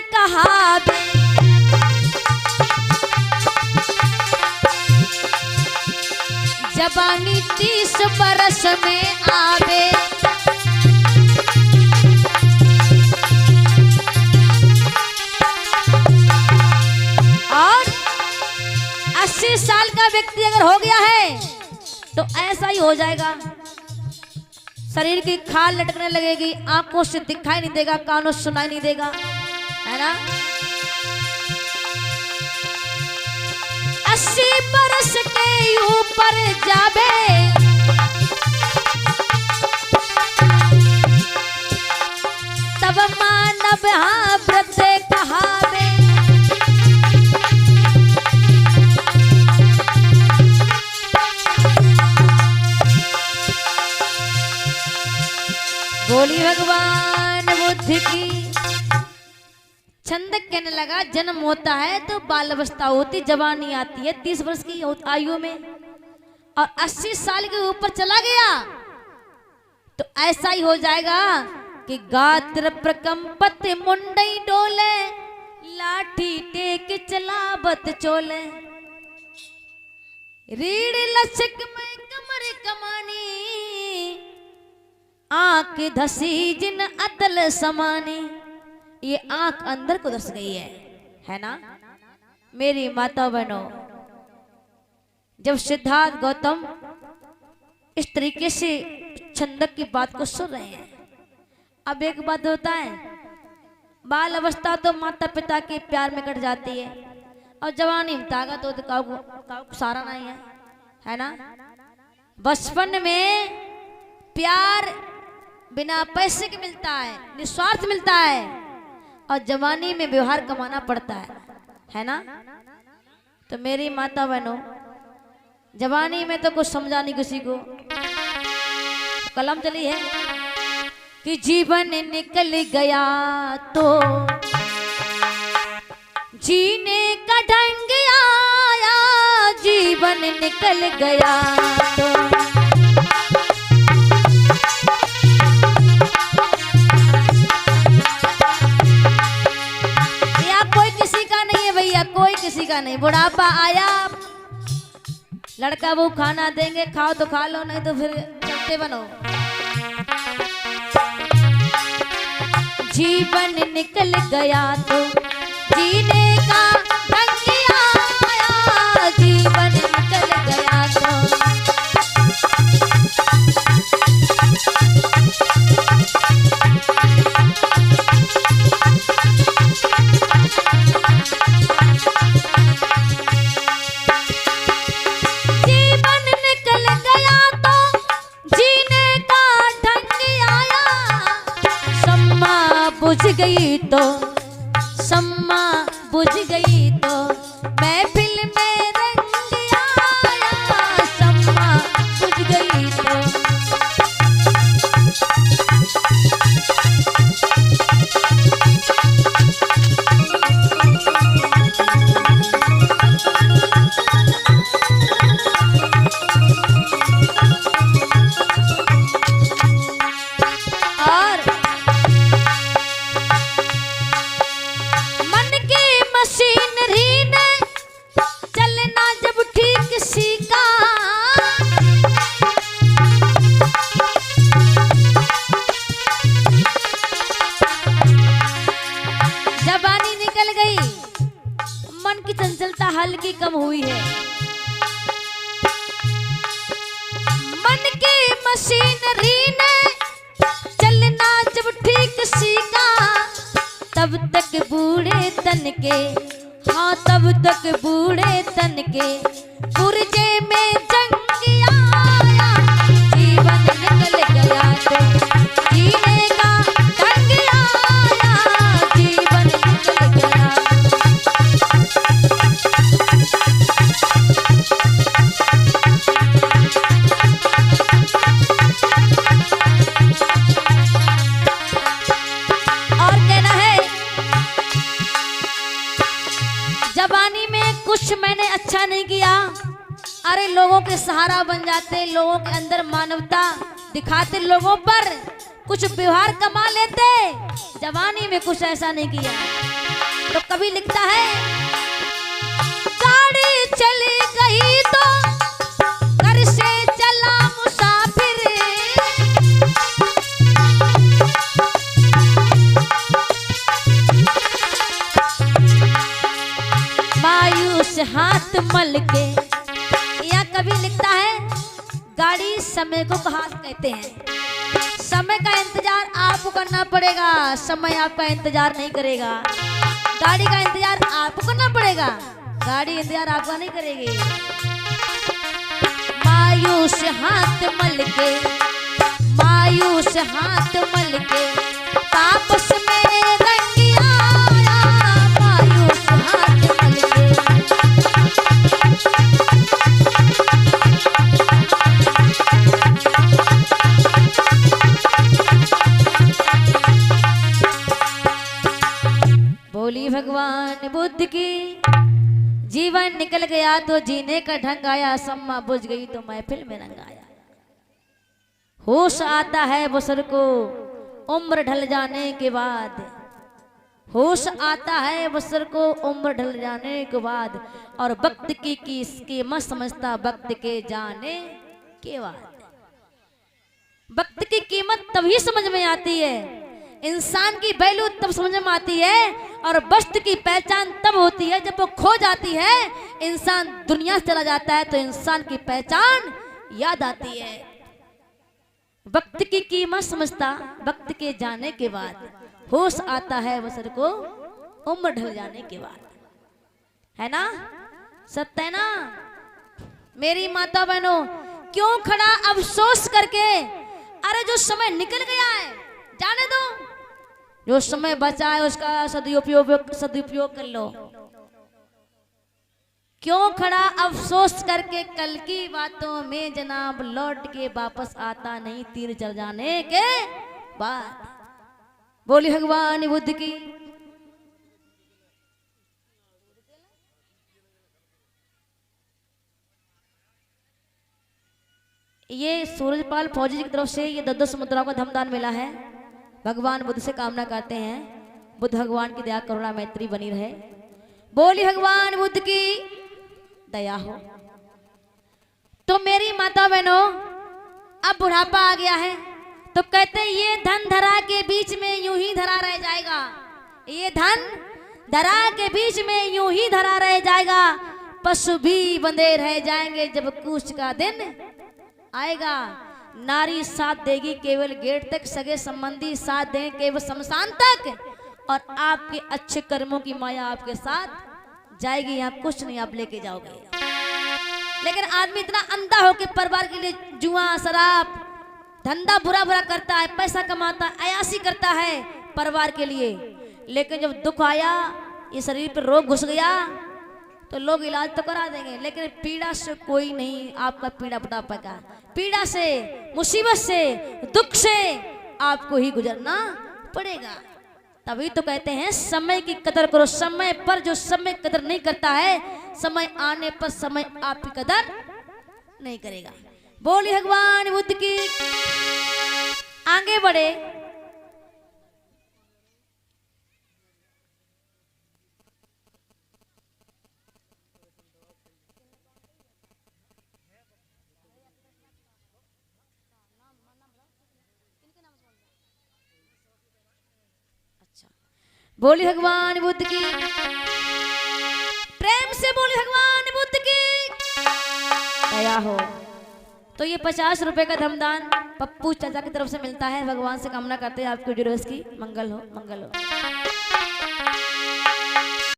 कहावे, जवानी 30 बरस में आवे। और 80 साल का व्यक्ति अगर हो गया है तो ऐसा ही हो जाएगा। शरीर की खाल लटकने लगेगी, आंखों से दिखाई नहीं देगा, कानों से सुनाई नहीं देगा, है ना। 80 बरस के ऊपर जावे, तब मानव हाँ व्रत कहावे। बोली भगवान बुद्ध की। छंदक कहने लगा जन्म होता है तो बाल अवस्था होती, जवानी आती है 30 वर्ष की आयु में, और 80 साल के ऊपर चला गया तो ऐसा ही हो जाएगा कि गात्र प्रकंपत मुंडई डोले, लाठी टेक चलावत चोले, रीढ़ लचक में कमर कमानी, आंख धसी जिन अतल समानी। ये आंख अंदर को धस गई है ना मेरी माता बहनों। जब सिद्धार्थ गौतम इस तरीके से छंदक की बात को सुन रहे हैं, अब एक बात होता है, बाल अवस्था तो माता पिता के प्यार में कट जाती है, और जवानी में ताकत तो काऊ सारा नहीं है ना। बचपन में प्यार बिना पैसे के मिलता है, निस्वार्थ मिलता है, और जवानी में व्यवहार कमाना पड़ता है ना। तो मेरी माता बहनों, जवानी में तो कुछ समझा नहीं किसी को, कलम चली है कि जीवन निकल गया तो जीने का ढंग आया, जीवन निकल गया तो। कोई किसी का नहीं, बुढ़ापा आया, लड़का वो खाना देंगे, खाओ तो खा लो, नहीं तो फिर चलते बनो। जीवन निकल गया तो जीने का ढंग आया, जीवन निकल गया तो। बुझ गई तो सम्मा बुझ गई तो महफिल में रंग आया, सम्मा बुझ गई तो। हल्की कम हुई है, मन की मशीनरी ने चलना जब ठीक सीखा, तब तक बूढ़े तन के, हाँ तब तक बूढ़े तन के पुर्जे में जंग आया, जीवन निकल गया तो जीने का ढंग आया, जीवन निकल गया। जवानी में कुछ मैंने अच्छा नहीं किया, अरे लोगों के सहारा बन जाते, लोगों के अंदर मानवता दिखाते, लोगों पर कुछ व्यवहार कमा लेते, जवानी में कुछ ऐसा नहीं किया। तो कवि लिखता है, गाड़ी चली गई तो घर से चला मुसाफिर, मायूस हाथ मल के। या कवि लिखता है, गाड़ी समय को हाथ कहते हैं, समय का इंतजार आपको करना पड़ेगा, समय आपका इंतजार नहीं करेगा। गाड़ी का इंतजार आपको करना पड़ेगा, गाड़ी इंतजार आपका नहीं करेगी। मायूस हाथ मल के, मायूस हाथ मल के, तापस में रंग आया, मायूस हाथ मल के। बोली भगवान बुद्ध की। जीवन निकल गया तो जीने का ढंग आया, सम्मा बुझ गई तो महफिल में रंग आया। होश आता है बसर को उम्र ढल जाने के बाद, होश आता है बसर को उम्र ढल जाने के बाद, और वक्त की कीमत समझता वक्त के जाने के बाद। वक्त की कीमत तभी समझ में आती है, इंसान की वैल्यू तब समझ में आती है, और वस्त की पहचान तब होती है जब वो खो जाती है। इंसान दुनिया से चला जाता है तो इंसान की पहचान याद आती है। वक्त की कीमत समझता वक्त के जाने के बाद, होश आता है बसर को उम्र ढल जाने के बाद। है ना, सत्य है ना मेरी माता बहनों? क्यों खड़ा अफसोस करके? अरे जो समय निकल गया है जाने दो, जो समय बचा है उसका सदुपयोग कर लो। क्यों खड़ा अफसोस करके? कल की बातों में जनाब लौट के वापस आता नहीं, तीर चल जाने के बाद। बोली भगवान बुद्ध की। ये सूरजपाल फौजी की तरफ से ये 10 मुद्राओं का धमदान मिला है। भगवान बुद्ध से कामना करते हैं बुद्ध भगवान की दया करुणा मैत्री बनी रहे। बोली भगवान बुद्ध की दया हो। तो मेरी माता बहनों, अब बुढ़ापा आ गया है तो कहते हैं ये धन धरा के बीच में यूं ही धरा रह जाएगा, ये धन धरा के बीच में यूं ही धरा रह जाएगा। पशु भी बंधे रह जाएंगे जब कूच का दिन आएगा। नारी साथ देगी केवल गेट तक, सगे संबंधी साथ देंगे केवल शमशान तक, और आपके अच्छे कर्मों की माया आपके साथ जाएगी। यहाँ कुछ नहीं आप लेके जाओगे। लेकिन आदमी इतना अंधा हो कि परिवार के लिए जुआ शराब धंधा बुरा बुरा करता है, पैसा कमाता है, अयासी करता है परिवार के लिए। लेकिन जब दुख आया, ये शरीर पर रोग घुस गया, तो लोग इलाज तो करा देंगे, लेकिन पीड़ा से कोई नहीं आपका पीड़ा बता पाएगा। पीड़ा से, मुसीबत से, दुख से आपको ही गुजरना पड़ेगा। तभी तो कहते हैं समय की कदर करो। समय पर जो समय कदर नहीं करता है, समय आने पर समय आपकी कदर नहीं करेगा। बोली भगवान बुद्ध की। आगे बढ़े। बोली भगवान बुद्ध की। प्रेम से बोली भगवान बुद्ध की दया हो। तो ये 50 रुपए का धमदान पप्पू चाचा की तरफ से मिलता है। भगवान से कामना करते हैं आपकी ड्रेस की मंगल हो, मंगल हो।